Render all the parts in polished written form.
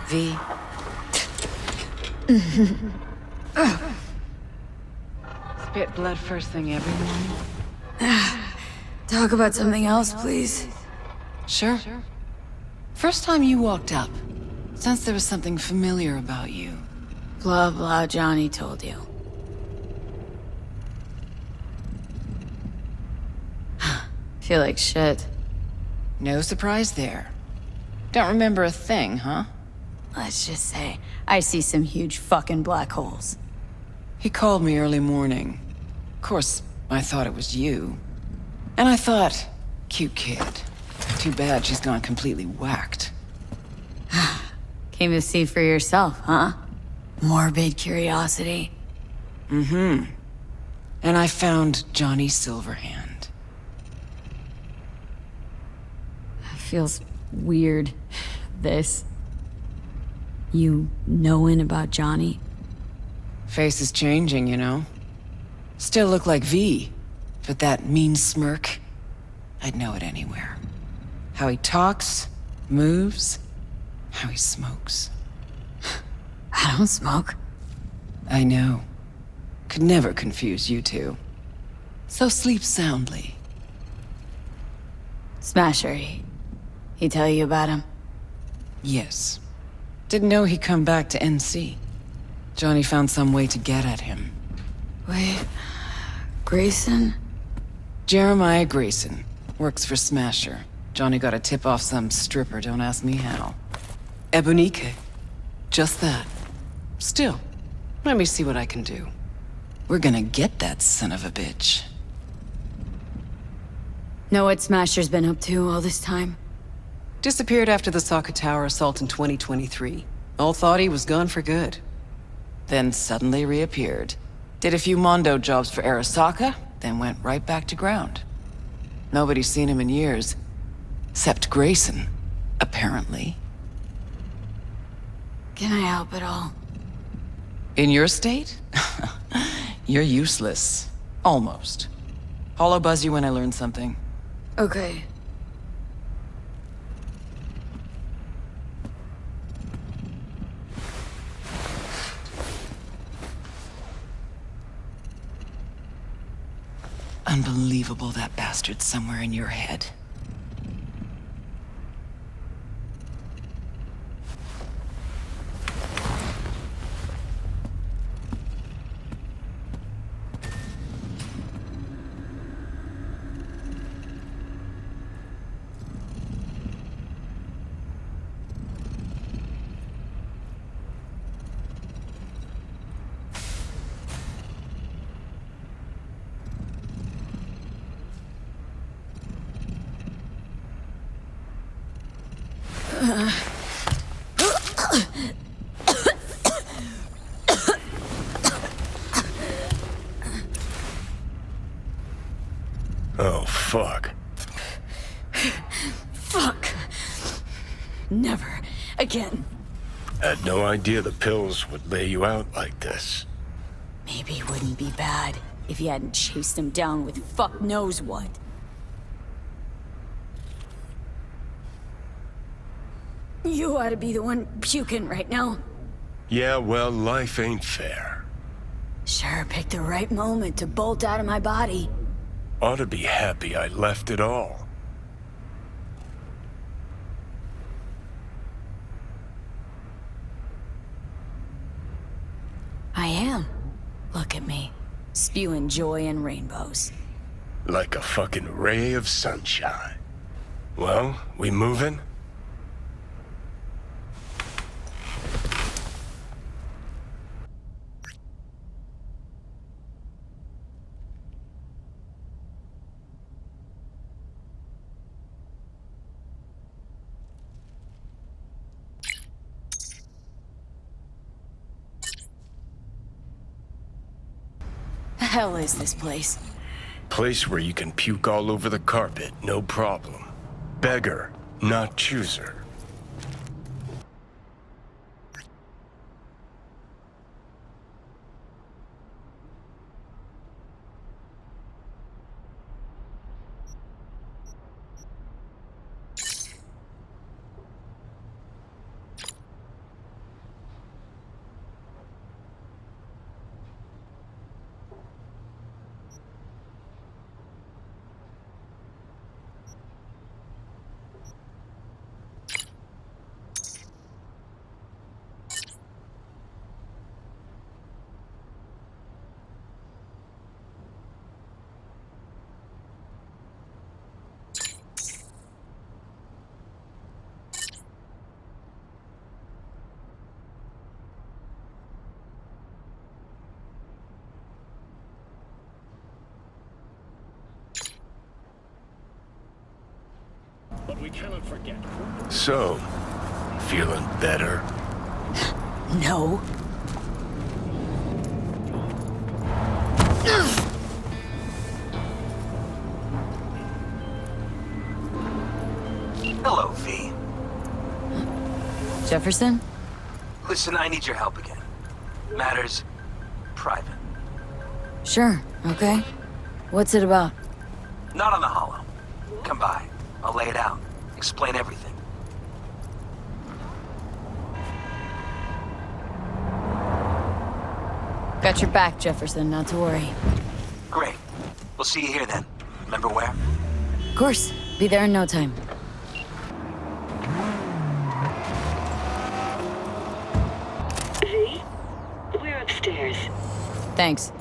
V. Spit blood first thing every morning? Talk about something else, please. Sure. First time you walked up, sensed there was something familiar about you. Blah, blah, Johnny told you. Feel like shit. No surprise there. Don't remember a thing, huh? Let's just say, I see some huge fucking black holes. He called me early morning. Of course, I thought it was you. And I thought, cute kid. Too bad she's gone completely whacked. Came to see for yourself, huh? Morbid curiosity. Mm-hmm. And I found Johnny Silverhand. Feels weird, this. You knowing about Johnny? Face is changing, you know? Still look like V, but that mean smirk, I'd know it anywhere. How he talks, moves, how he smokes. I don't smoke. I know. Could never confuse you two. So sleep soundly. Smasher, he tell you about him? Yes. Didn't know he'd come back to NC. Johnny found some way to get at him. Wait... Grayson? Jeremiah Grayson. Works for Smasher. Johnny got a tip off some stripper, don't ask me how. Ebonique. Just that. Still, let me see what I can do. We're gonna get that son of a bitch. Know what Smasher's been up to all this time? Disappeared after the Sokka Tower assault in 2023. All thought he was gone for good. Then suddenly reappeared. Did a few Mondo jobs for Arasaka, then went right back to ground. Nobody's seen him in years. Except Grayson, apparently. Can I help at all? In your state? You're useless. Almost. Hollow buzz you when I learn something. Okay. Unbelievable that bastard's somewhere in your head. Oh, fuck. Fuck. Never again. Had no idea the pills would lay you out like this. Maybe it wouldn't be bad if you hadn't chased him down with fuck knows what. You ought to be the one puking right now. Yeah, well, life ain't fair. Sure picked the right moment to bolt out of my body. Ought to be happy I left it all. I am. Look at me, spewing joy and rainbows. Like a fucking ray of sunshine. Well, we moving? The hell is this place? Place where you can puke all over the carpet, no problem. Beggar, not chooser. So, feeling better? No. Hello, V. Jefferson? Listen, I need your help again. Matters private. Sure, okay. What's it about? Not on the holo. Come by. I'll lay it out. Explain everything. Got your back, Jefferson, not to worry. Great. We'll see you here then. Remember where? Of course. Be there in no time. V, we're upstairs. Thanks.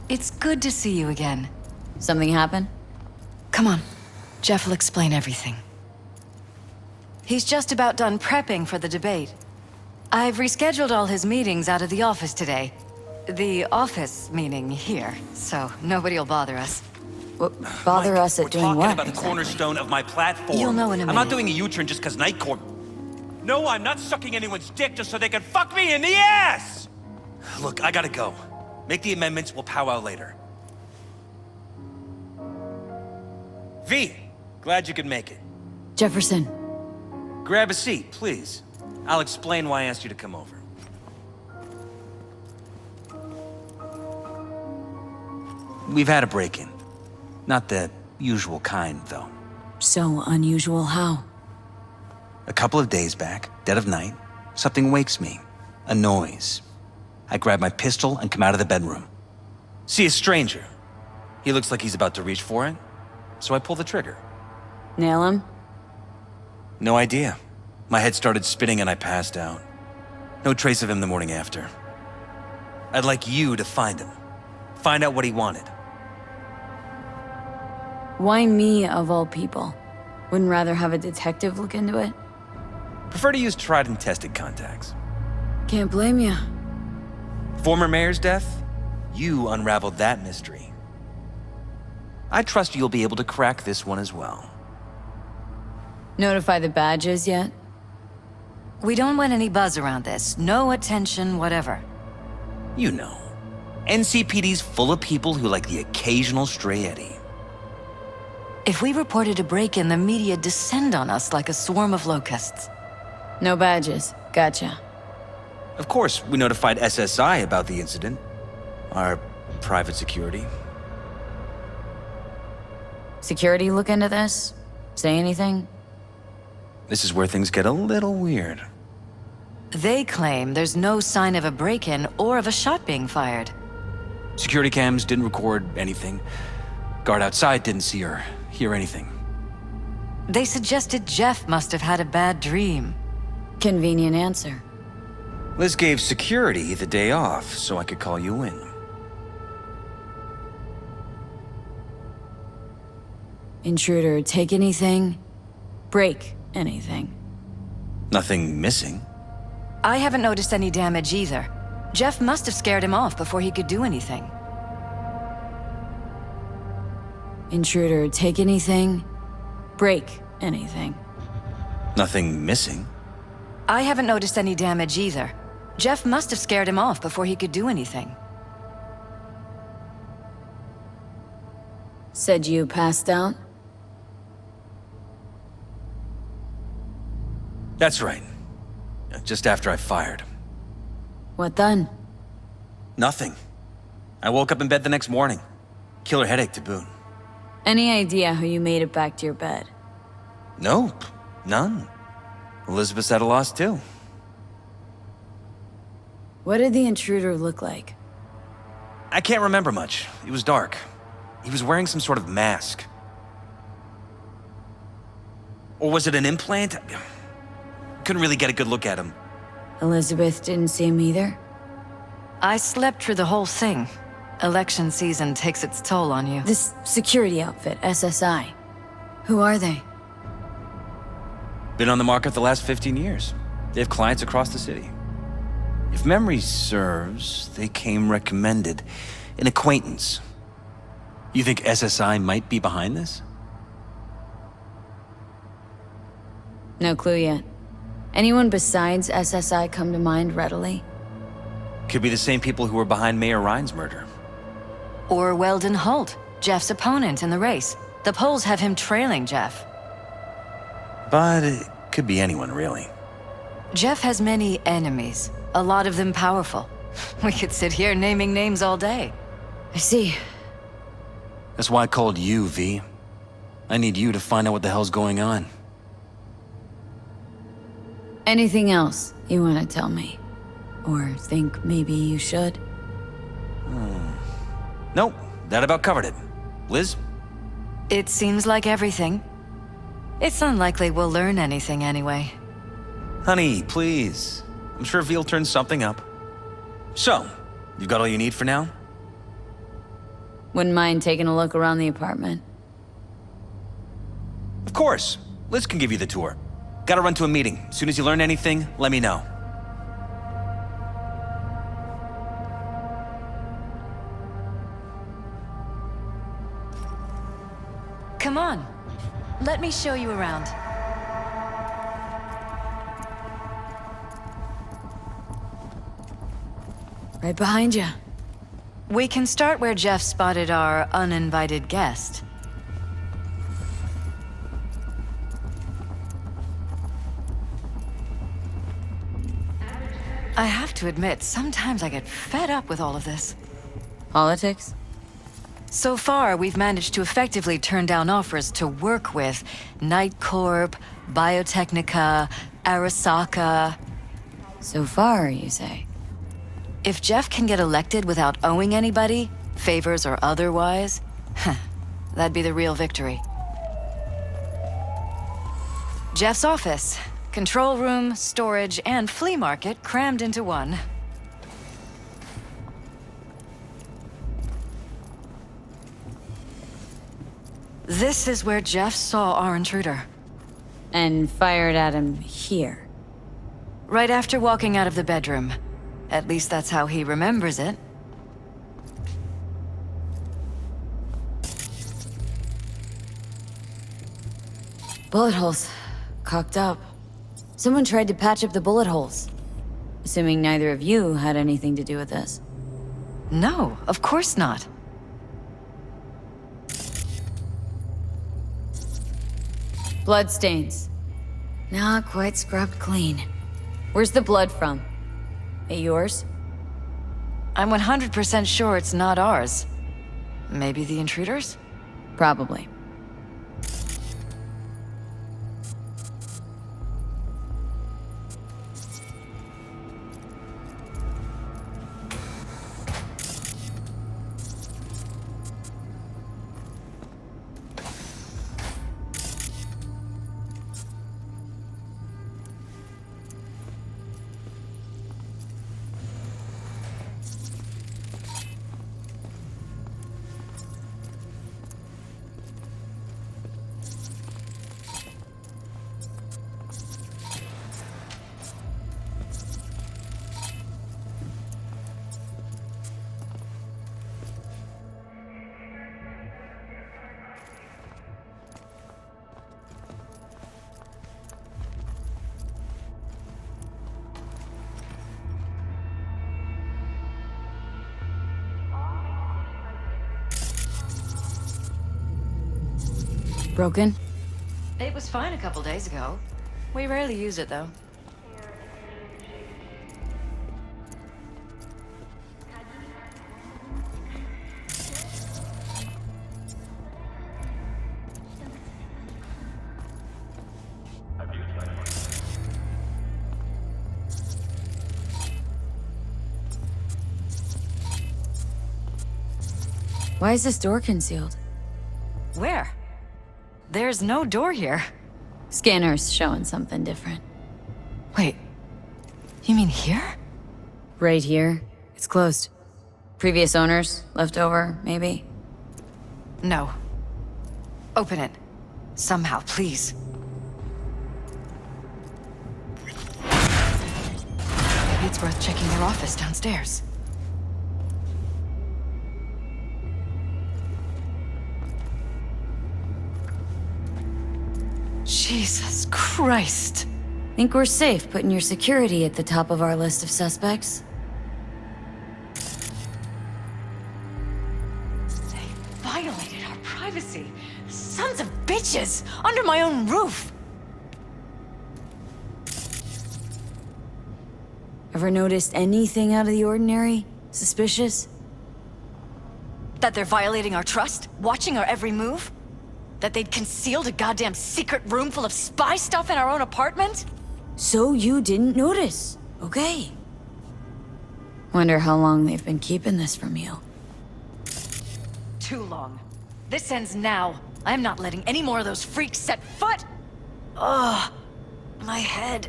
It's good to see you again. Something happen? Come on. Jeff will explain everything. He's just about done prepping for the debate. I've rescheduled all his meetings out of the office today. The office meaning here, so nobody will bother us. Bother Mike, us at we're doing talking what? about the cornerstone of my platform. You'll know in a I'm not minute. doing a U-turn just because Night Court... No, I'm not sucking anyone's dick just so they can fuck me in the ass! Look, I gotta go. Make the amendments, we'll powwow later. V, glad you could make it. Jefferson. Grab a seat, please. I'll explain why I asked you to come over. We've had a break-in. Not the usual kind, though. So unusual how? A couple of days back, dead of night, something wakes me. A noise. I grab my pistol and come out of the bedroom. See a stranger. He looks like he's about to reach for it, so I pull the trigger. Nail him? No idea. My head started spinning and I passed out. No trace of him the morning after. I'd like you to find him. Find out what he wanted. Why me, of all people? Wouldn't rather have a detective look into it? Prefer to use tried and tested contacts. Can't blame ya. Former mayor's death? You unraveled that mystery. I trust you'll be able to crack this one as well. Notify the badges yet? We don't want any buzz around this. No attention, whatever. You know, NCPD's full of people who like the occasional stray eddy. If we reported a break-in, the media descend on us like a swarm of locusts. No badges. Gotcha. Of course, we notified SSI about the incident. Our private security. Security look into this? Say anything? This is where things get a little weird. They claim there's no sign of a break-in or of a shot being fired. Security cams didn't record anything. Guard outside didn't see or hear anything. They suggested Jeff must have had a bad dream. Convenient answer. Liz gave security the day off so I could call you in. Intruder, take anything? Break anything? Nothing missing. I haven't noticed any damage either. Jeff must have scared him off before he could do anything. Intruder, take anything? Break anything? Nothing missing. I haven't noticed any damage either. Jeff must have scared him off before he could do anything. Said you passed out? That's right. Just after I fired. What then? Nothing. I woke up in bed the next morning. Killer headache to boot. Any idea how you made it back to your bed? Nope. None. Elizabeth's at a loss too. What did the intruder look like? I can't remember much. It was dark. He was wearing some sort of mask. Or was it an implant? Couldn't really get a good look at him. Elizabeth didn't see him either? I slept through the whole thing. Election season takes its toll on you. This security outfit, SSI. Who are they? Been on the market the last 15 years. They have clients across the city. If memory serves, they came recommended. An acquaintance. You think SSI might be behind this? No clue yet. Anyone besides SSI come to mind readily? Could be the same people who were behind Mayor Ryan's murder. Or Weldon Holt, Jeff's opponent in the race. The polls have him trailing Jeff. But it could be anyone, really. Jeff has many enemies, a lot of them powerful. We could sit here naming names all day. I see. That's why I called you, V. I need you to find out what the hell's going on. Anything else you want to tell me? Or think maybe you should? Nope, that about covered it. Liz? It seems like everything. It's unlikely we'll learn anything anyway. Honey, please. I'm sure V'll turn something up. So, you got all you need for now? Wouldn't mind taking a look around the apartment. Of course. Liz can give you the tour. Gotta run to a meeting. As soon as you learn anything, let me know. Come on. Let me show you around. Right behind you. We can start where Jeff spotted our uninvited guest. I have to admit, sometimes I get fed up with all of this. Politics? So far, we've managed to effectively turn down offers to work with Night Corp, Biotechnica, Arasaka. So far, you say? If Jeff can get elected without owing anybody, favors or otherwise, that'd be the real victory. Jeff's office. Control room, storage, and flea market crammed into one. This is where Jeff saw our intruder. And fired at him here. Right after walking out of the bedroom. At least that's how he remembers it. Bullet holes. Cocked up. Someone tried to patch up the bullet holes. Assuming neither of you had anything to do with this. No, of course not. Bloodstains. Not quite scrubbed clean. Where's the blood from? It yours? I'm 100% sure it's not ours. Maybe the intruders? Probably. Broken? It was fine a couple days ago. We rarely use it, though. Why is this door concealed? Where? There's no door here. Scanner's showing something different. Wait, you mean here? Right here. It's closed. Previous owners, left over, maybe? No. Open it. Somehow, please. Maybe it's worth checking their office downstairs. Jesus Christ. Think we're safe putting your security at the top of our list of suspects? They violated our privacy. Sons of bitches! Under my own roof! Ever noticed anything out of the ordinary? Suspicious? That they're violating our trust? Watching our every move? That they'd concealed a goddamn secret room full of spy stuff in our own apartment? So you didn't notice, okay? Wonder how long they've been keeping this from you. Too long. This ends now. I'm not letting any more of those freaks set foot! Ugh. My head.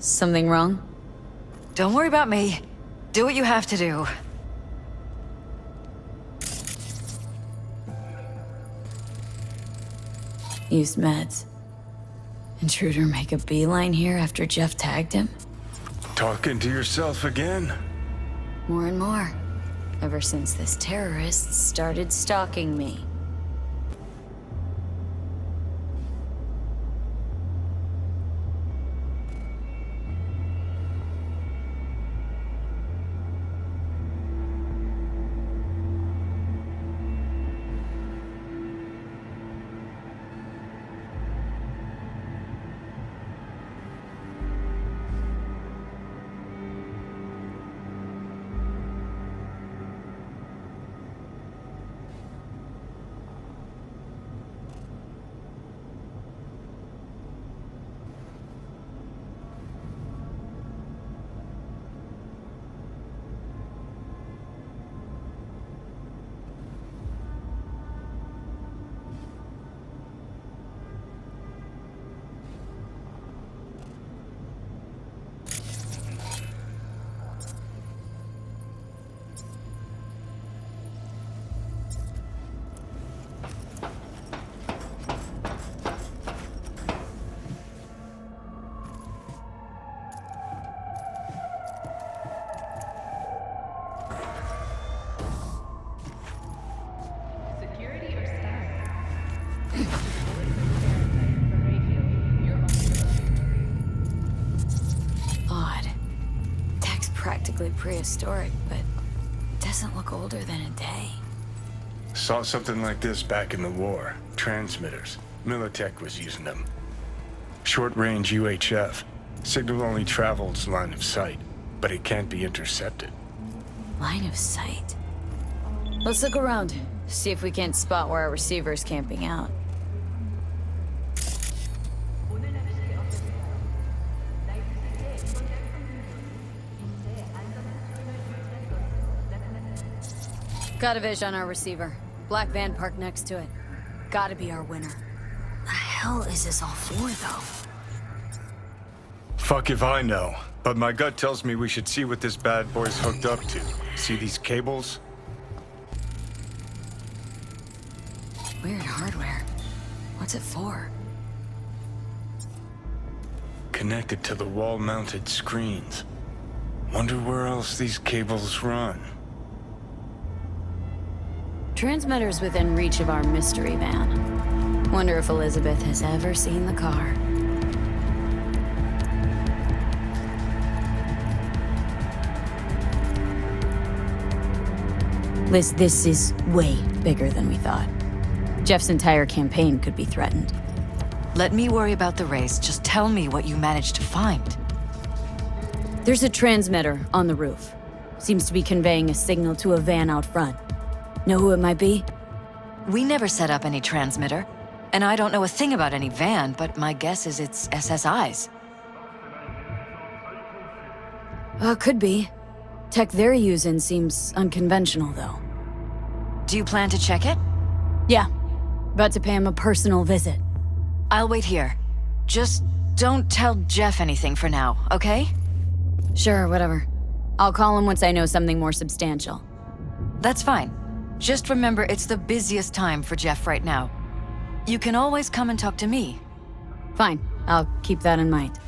Something wrong? Don't worry about me. Do what you have to do. Use meds. Intruder make a beeline here after Jeff tagged him? Talking to yourself again? More and more. Ever since this terrorist started stalking me. Odd. Tech's practically prehistoric, but doesn't look older than a day. Saw something like this back in the war. Transmitters. Militech was using them. Short-range UHF. Signal only travels line of sight, but it can't be intercepted. Line of sight. Let's look around. See if we can't spot where our receiver's camping out. Got a vis on our receiver. Black van parked next to it. Gotta be our winner. The hell is this all for, though? Fuck if I know, but my gut tells me we should see what this bad boy's hooked up to. See these cables? Weird hardware. What's it for? Connected to the wall-mounted screens. Wonder where else these cables run. Transmitter's within reach of our mystery van. Wonder if Elizabeth has ever seen the car. Liz, this is way bigger than we thought. Jeff's entire campaign could be threatened. Let me worry about the race. Just tell me what you managed to find. There's a transmitter on the roof. Seems to be conveying a signal to a van out front. Know who it might be? We never set up any transmitter. And I don't know a thing about any van, but my guess is it's SSI's. Could be. Tech they're using seems unconventional, though. Do you plan to check it? Yeah. About to pay him a personal visit. I'll wait here. Just don't tell Jeff anything for now, okay? Sure, whatever. I'll call him once I know something more substantial. That's fine. Just remember it's the busiest time for Jeff right now. You can always come and talk to me. Fine. I'll keep that in mind.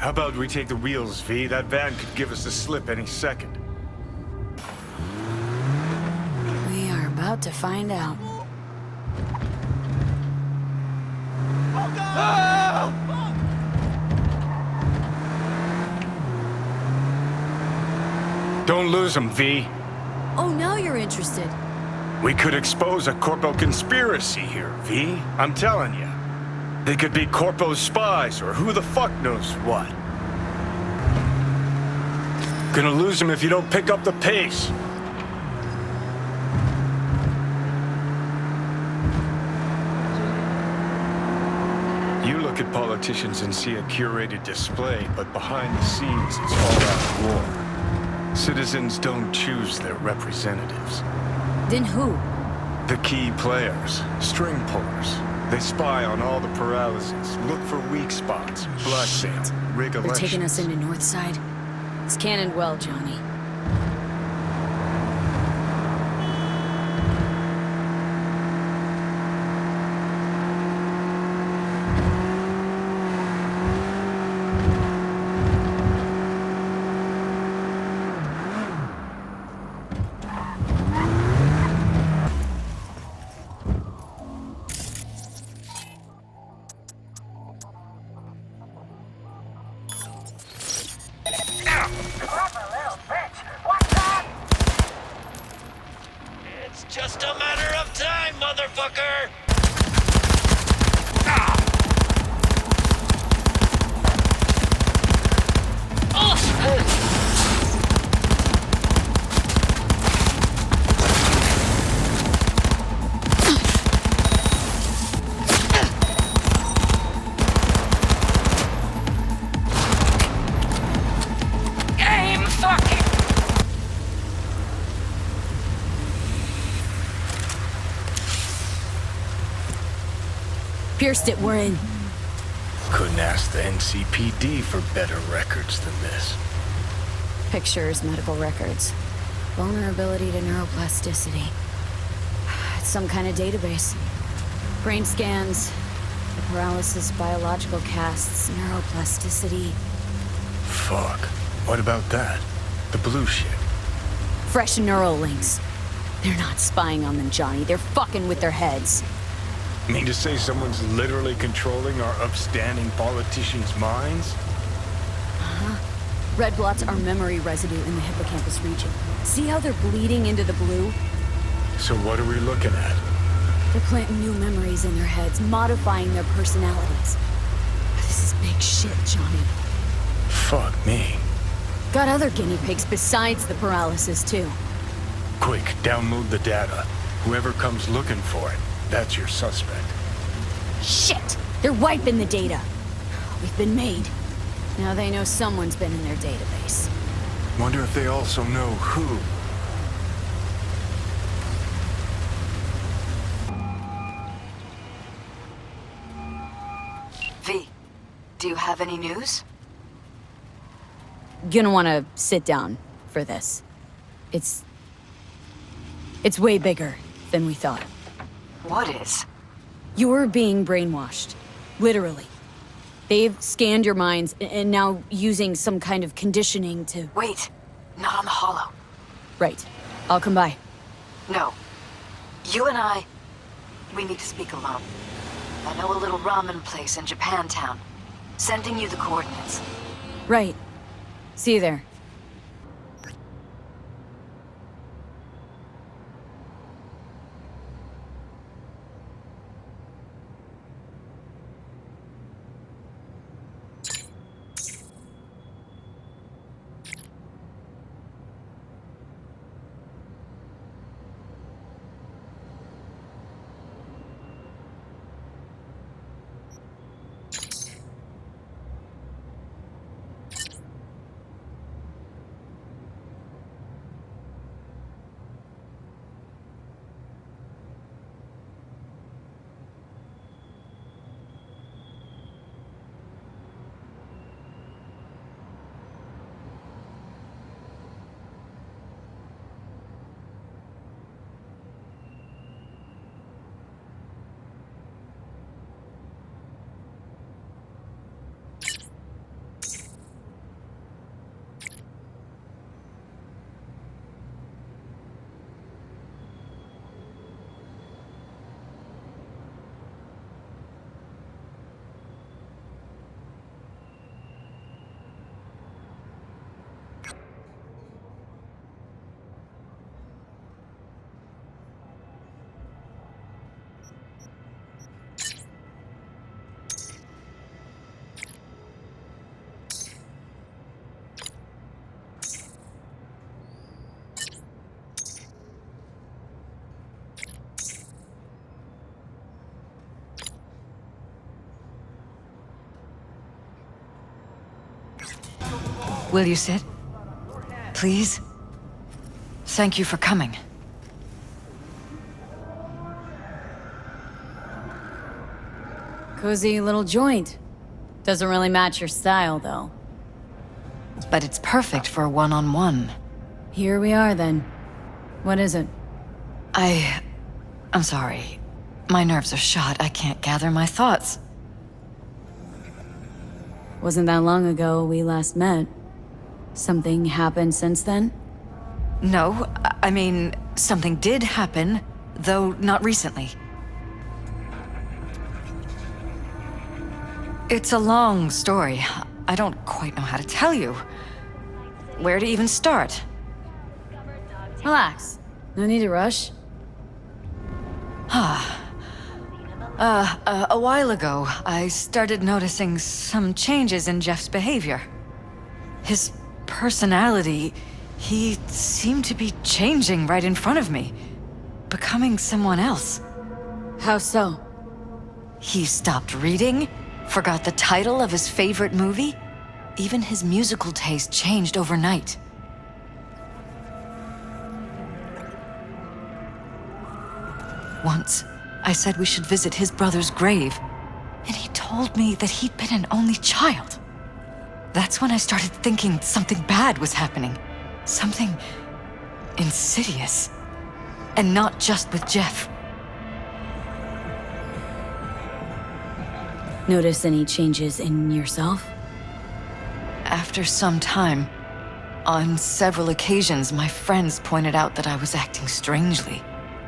How about we take the wheels, V? That van could give us the slip any second. We are about to find out. Don't lose him, V. Oh, now you're interested. We could expose a Corpo conspiracy here, V. I'm telling you. They could be Corpo's spies, or who the fuck knows what. Gonna lose him if you don't pick up the pace. You look at politicians and see a curated display, but behind the scenes, it's all out war. Citizens don't choose their representatives. Then who? The key players, string pullers. They spy on all the paralysis, look for weak spots, blackmail, rig They're elections. taking us into Northside. It's cannoned well, Johnny. It's just a matter of time, motherfucker! Aim fucking... Pierced it, we're in. Couldn't ask the NCPD for better records than this. Pictures, medical records. Vulnerability to neuroplasticity. It's some kind of database. Brain scans, paralysis, biological casts, neuroplasticity. Fuck. What about that? The blue shit. Fresh neural links. They're not spying on them, Johnny. They're fucking with their heads. Mean to say someone's literally controlling our upstanding politicians' minds? Red blots are memory residue in the hippocampus region. See how they're bleeding into the blue? So what are we looking at? They're planting new memories in their heads, modifying their personalities. This is big shit, Johnny. Fuck me. Got other guinea pigs besides the paralysis, too. Quick, download the data. Whoever comes looking for it, that's your suspect. Shit! They're wiping the data. We've been made. Now they know someone's been in their database. Wonder if they also know who. V, do you have any news? Gonna wanna sit down for this. It's way bigger than we thought. What is? You're being brainwashed. Literally. They've scanned your minds and now using some kind of conditioning to... Wait, not on the Hollow. Right. I'll come by. No. You and I, we need to speak alone. I know a little ramen place in Japantown. Sending you the coordinates. Right. See you there. Will you sit? Please? Thank you for coming. Cozy little joint. Doesn't really match your style, though. But it's perfect for a one-on-one. Here we are, then. What is it? I'm sorry. My nerves are shot. I can't gather my thoughts. Wasn't that long ago we last met. Something happened since then? No, I mean, something did happen, though not recently. It's a long story. I don't quite know how to tell you. Where to even start? Relax. No need to rush. A while ago, I started noticing some changes in Jeff's behavior. His personality, he seemed to be changing right in front of me, becoming someone else. How so? He stopped reading, forgot the title of his favorite movie. Even his musical taste changed overnight. Once, I said we should visit his brother's grave, and he told me that he'd been an only child. That's when I started thinking something bad was happening. Something insidious. And not just with Jeff. Notice any changes in yourself? After some time, on several occasions, my friends pointed out that I was acting strangely.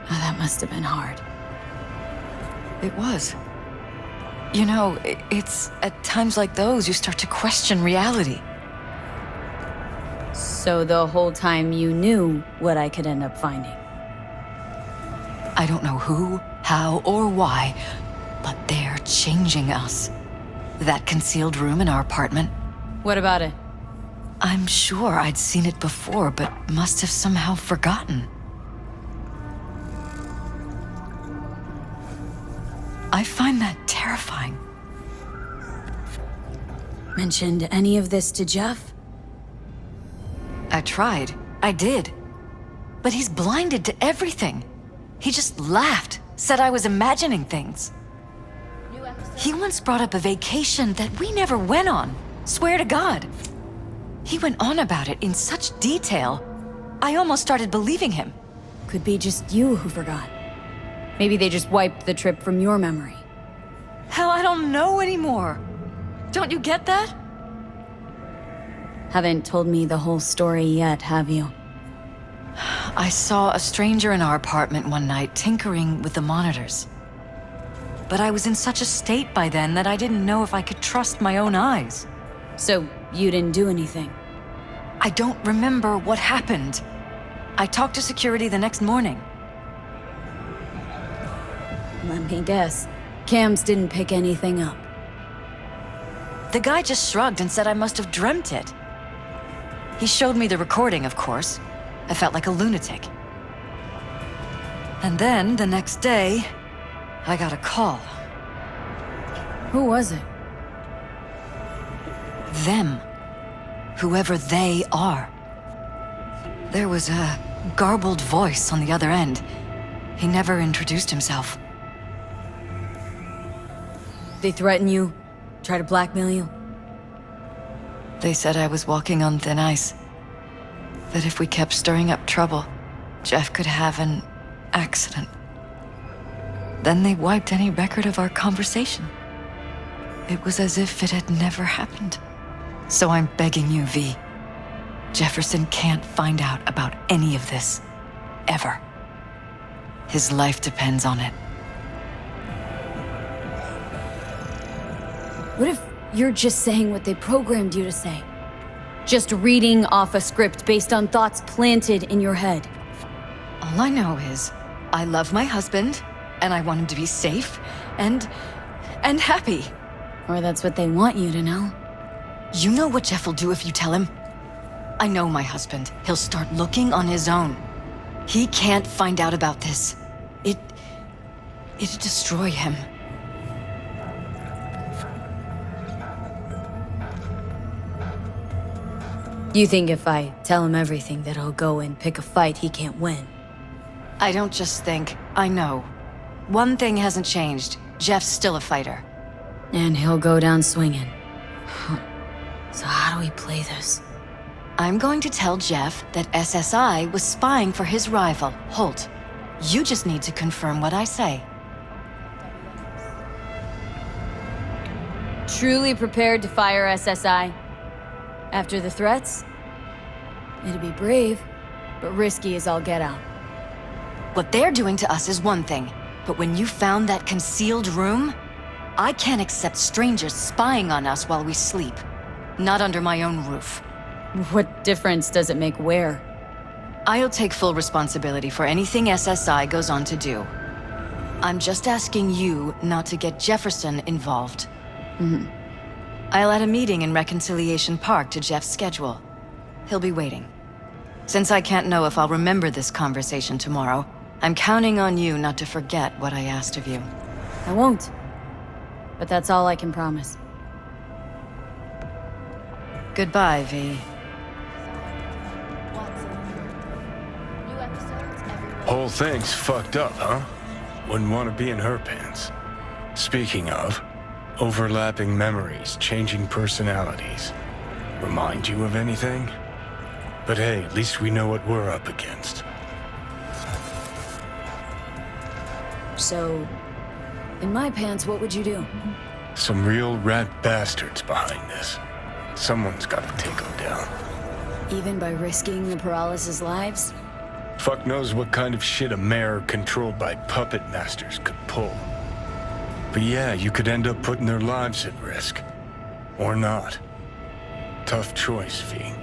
Oh, that must have been hard. It was. You know, it's at times like those you start to question reality. So the whole time you knew what I could end up finding? I don't know who, how, or why, but they're changing us. That concealed room in our apartment. What about it? I'm sure I'd seen it before, but must have somehow forgotten. I find that terrifying. Mentioned any of this to Jeff? I tried. I did. But he's blinded to everything. He just laughed, said I was imagining things. He once brought up a vacation that we never went on. Swear to God. He went on about it in such detail, I almost started believing him. Could be just you who forgot. Maybe they just wiped the trip from your memory. Hell, I don't know anymore. Don't you get that? Haven't told me the whole story yet, have you? I saw a stranger in our apartment one night tinkering with the monitors. But I was in such a state by then that I didn't know if I could trust my own eyes. So, you didn't do anything? I don't remember what happened. I talked to security the next morning. Let me guess. Cams didn't pick anything up. The guy just shrugged and said I must have dreamt it. He showed me the recording, of course. I felt like a lunatic. And then, the next day, I got a call. Who was it? Them. Whoever they are. There was a garbled voice on the other end. He never introduced himself. They threaten you? Try to blackmail you? They said I was walking on thin ice. That if we kept stirring up trouble, Jeff could have an accident. Then they wiped any record of our conversation. It was as if it had never happened. So I'm begging you, V. Jefferson can't find out about any of this. Ever. His life depends on it. What if you're just saying what they programmed you to say? Just reading off a script based on thoughts planted in your head? All I know is, I love my husband, and I want him to be safe, and happy. Or that's what they want you to know. You know what Jeff will do if you tell him? I know my husband. He'll start looking on his own. He can't find out about this. It'd destroy him. You think if I tell him everything that he'll go and pick a fight he can't win? I don't just think, I know. One thing hasn't changed. Jeff's still a fighter. And he'll go down swinging. So how do we play this? I'm going to tell Jeff that SSI was spying for his rival, Holt. You just need to confirm what I say. Truly prepared to fire SSI? After the threats? It'd be brave, but risky as all get out. What they're doing to us is one thing, but when you found that concealed room, I can't accept strangers spying on us while we sleep. Not under my own roof. What difference does it make where? I'll take full responsibility for anything SSI goes on to do. I'm just asking you not to get Jefferson involved. I'll add a meeting in Reconciliation Park to Jeff's schedule. He'll be waiting. Since I can't know if I'll remember this conversation tomorrow, I'm counting on you not to forget what I asked of you. I won't. But that's all I can promise. Goodbye, V. Whole thing's fucked up, huh? Wouldn't want to be in her pants. Speaking of, overlapping memories, changing personalities. Remind you of anything? But hey, at least we know what we're up against. So, in my pants, what would you do? Some real rat bastards behind this. Someone's got to take them down. Even by risking the paralysis' lives? Fuck knows what kind of shit a mayor controlled by puppet masters could pull. But yeah, you could end up putting their lives at risk. Or not. Tough choice, V.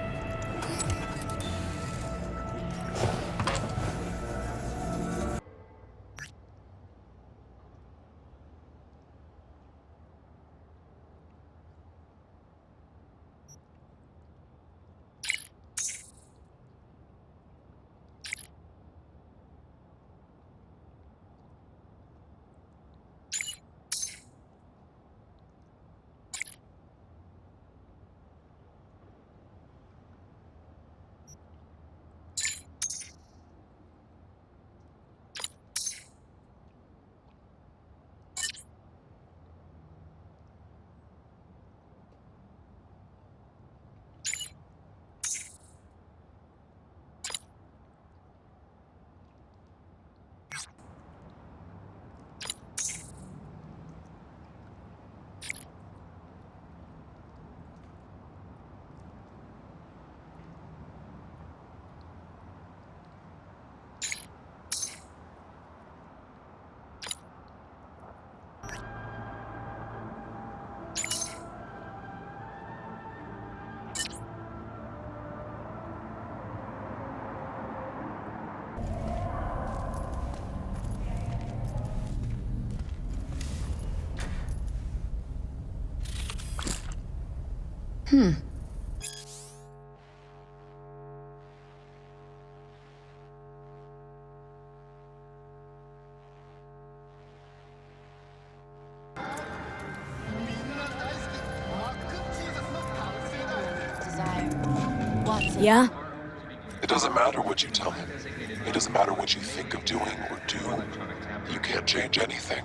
Yeah? It doesn't matter what you tell him. It doesn't matter what you think of doing or do. You can't change anything.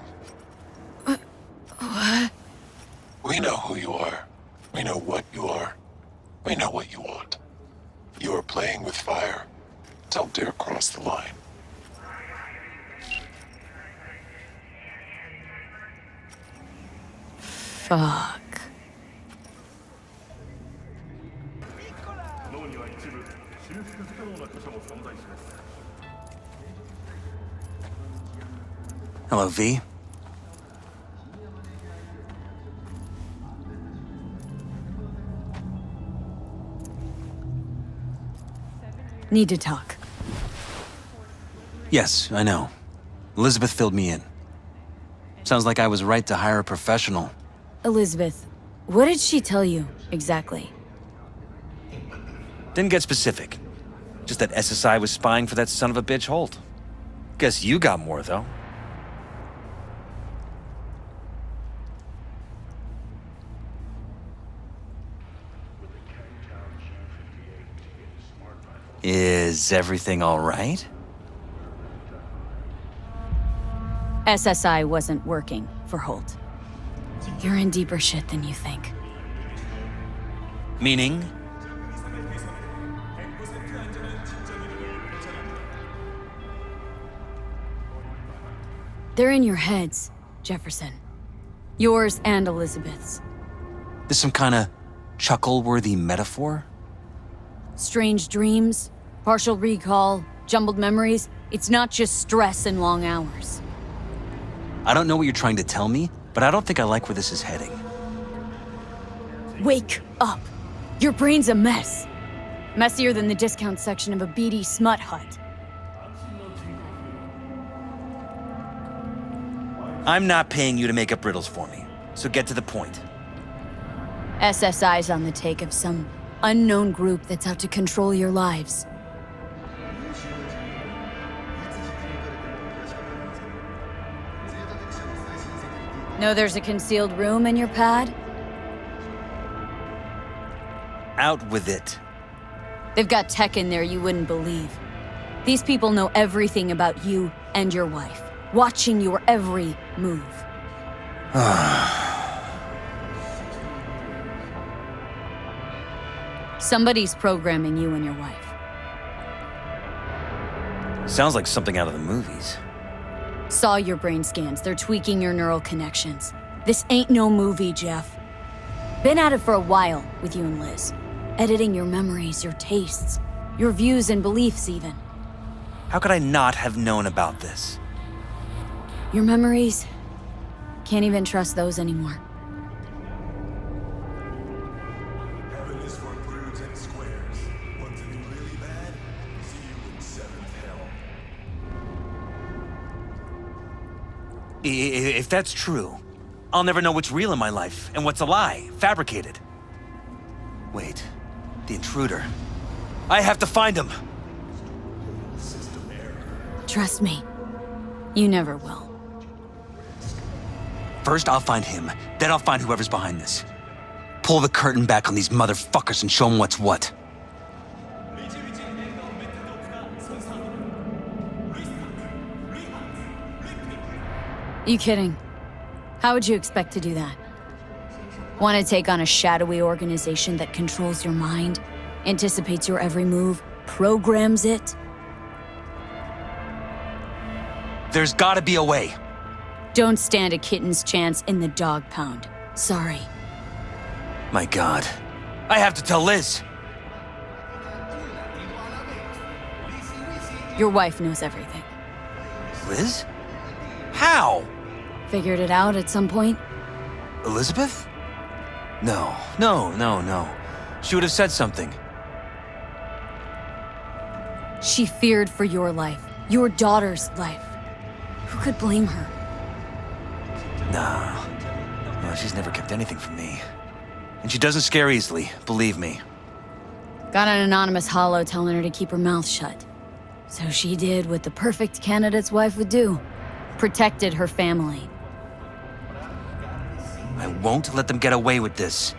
What? We know who you are. We know what you are. We know what you want. You are playing with fire. Don't dare cross the line. Fuck. Hello, V. Need to talk. Yes, I know. Elizabeth filled me in. Sounds like I was right to hire a professional. Elizabeth, what did she tell you, exactly? Didn't get specific. Just that SSI was spying for that son of a bitch Holt. Guess you got more, though. Is everything all right? SSI wasn't working for Holt. You're in deeper shit than you think. Meaning? They're in your heads, Jefferson. Yours and Elizabeth's. This some kind of chuckle-worthy metaphor? Strange dreams, partial recall, jumbled memories. It's not just stress and long hours. I don't know what you're trying to tell me, but I don't think I like where this is heading. Wake up! Your brain's a mess. Messier than the discount section of a beady smut hut. I'm not paying you to make up riddles for me, so get to the point. SSI's on the take of some unknown group that's out to control your lives. Know there's a concealed room in your pad? Out with it. They've got tech in there you wouldn't believe. These people know everything about you and your wife, watching your every move. Somebody's programming you and your wife. Sounds like something out of the movies. Saw your brain scans. They're tweaking your neural connections. This ain't no movie, Jeff. Been at it for a while with you and Liz. Editing your memories, your tastes, your views and beliefs even. How could I not have known about this? Your memories? Can't even trust those anymore. Heaven is for prudes and squares. Want to be really bad? See you in seventh hell. If that's true, I'll never know what's real in my life and what's a lie, fabricated. Wait, the intruder. I have to find him. Trust me, you never will. First, I'll find him. Then I'll find whoever's behind this. Pull the curtain back on these motherfuckers and show them what's what. You kidding? How would you expect to do that? Want to take on a shadowy organization that controls your mind, anticipates your every move, programs it? There's gotta be a way. Don't stand a kitten's chance in the dog pound. Sorry. My God. I have to tell Liz. Your wife knows everything. Liz? How? Figured it out at some point? Elizabeth? No. She would have said something. She feared for your life, your daughter's life. Who could blame her? Nah. No, she's never kept anything from me. And she doesn't scare easily, believe me. Got an anonymous holo telling her to keep her mouth shut. So she did what the perfect candidate's wife would do. Protected her family. I won't let them get away with this.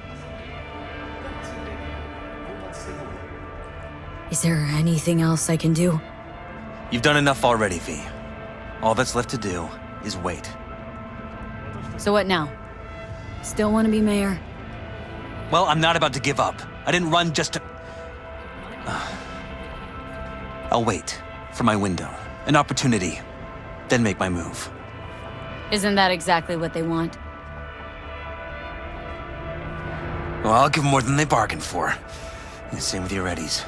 Is there anything else I can do? You've done enough already, V. All that's left to do is wait. So what now? Still want to be mayor? Well, I'm not about to give up. I didn't run just to... I'll wait for my window, an opportunity, then make my move. Isn't that exactly what they want? Well, I'll give them more than they bargained for. And same with your Eddies.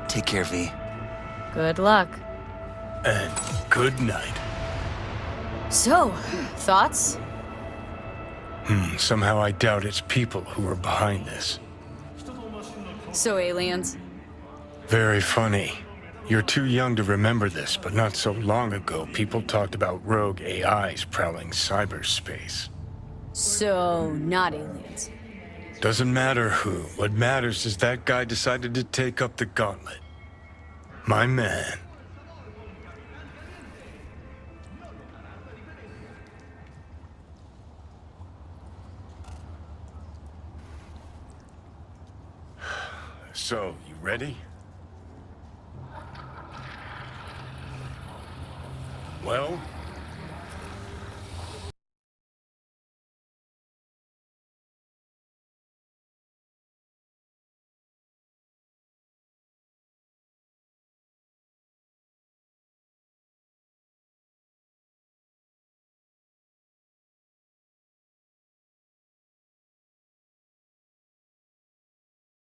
Take care, V. Good luck. And good night. So, thoughts? Somehow I doubt it's people who are behind this. So aliens? Very funny. You're too young to remember this, but not so long ago, people talked about rogue AIs prowling cyberspace. So, not aliens. Doesn't matter who. What matters is that guy decided to take up the gauntlet. My man. So, you ready? Well,